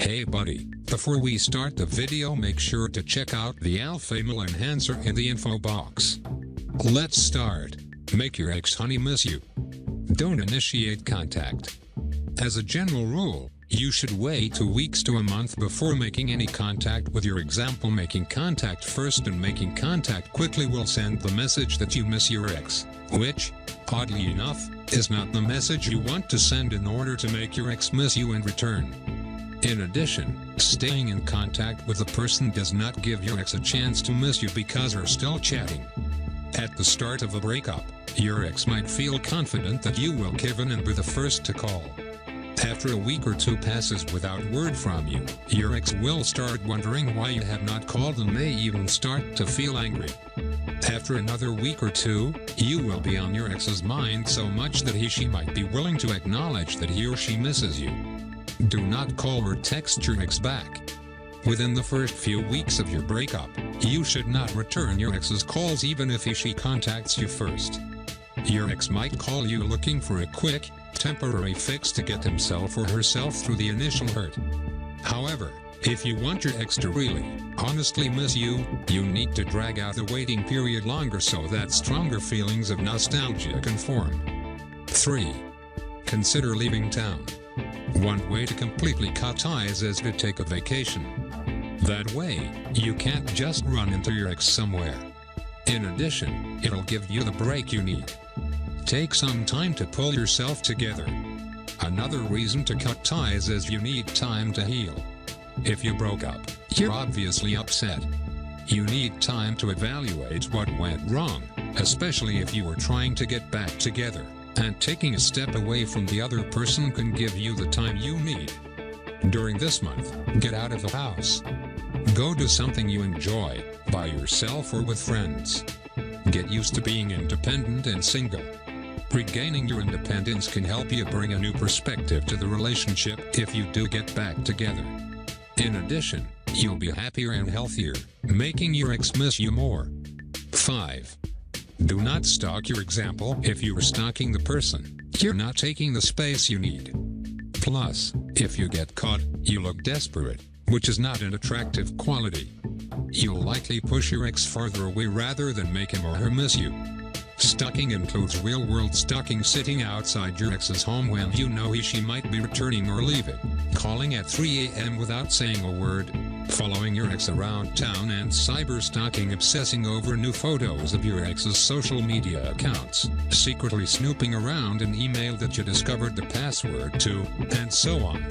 Hey buddy, before we start the video, make sure to check out the alpha email enhancer in the info box. Let's start. Make your ex-honey miss you. Don't initiate contact. As a general rule, you should wait 2 weeks to a month before making any contact with your example. Making contact first and making contact quickly will send the message that you miss your ex, which, oddly enough, is not the message you want to send in order to make your ex miss you in return. In addition, staying in contact with the person does not give your ex a chance to miss you because you're still chatting. At the start of a breakup, your ex might feel confident that you will give in and be the first to call. After a week or two passes without word from you, your ex will start wondering why you have not called and may even start to feel angry. After another week or two, you will be on your ex's mind so much that he/she might be willing to acknowledge that he or she misses you. Do not call or text your ex back. Within the first few weeks of your breakup, you should not return your ex's calls even if he/she contacts you first. Your ex might call you looking for a quick, temporary fix to get himself or herself through the initial hurt. However, if you want your ex to really, honestly miss you, you need to drag out the waiting period longer so that stronger feelings of nostalgia can form. 3. Consider leaving town. One way to completely cut ties is to take a vacation. That way, you can't just run into your ex somewhere. In addition, it'll give you the break you need. Take some time to pull yourself together. Another reason to cut ties is you need time to heal. If you broke up, you're obviously upset. You need time to evaluate what went wrong, especially if you were trying to get back together, and taking a step away from the other person can give you the time you need. During this month, get out of the house. Go do something you enjoy, by yourself or with friends. Get used to being independent and single. Regaining your independence can help you bring a new perspective to the relationship if you do get back together. In addition, you'll be happier and healthier, making your ex miss you more. 5. Do not stalk your example. If you are stalking the person, you're not taking the space you need. Plus, if you get caught, you look desperate, which is not an attractive quality. You'll likely push your ex farther away rather than make him or her miss you. Stalking includes real-world stalking, sitting outside your ex's home when you know he/she might be returning or leaving, calling at 3 a.m. without saying a word, following your ex around town, and cyber-stalking, obsessing over new photos of your ex's social media accounts, secretly snooping around an email that you discovered the password to, and so on.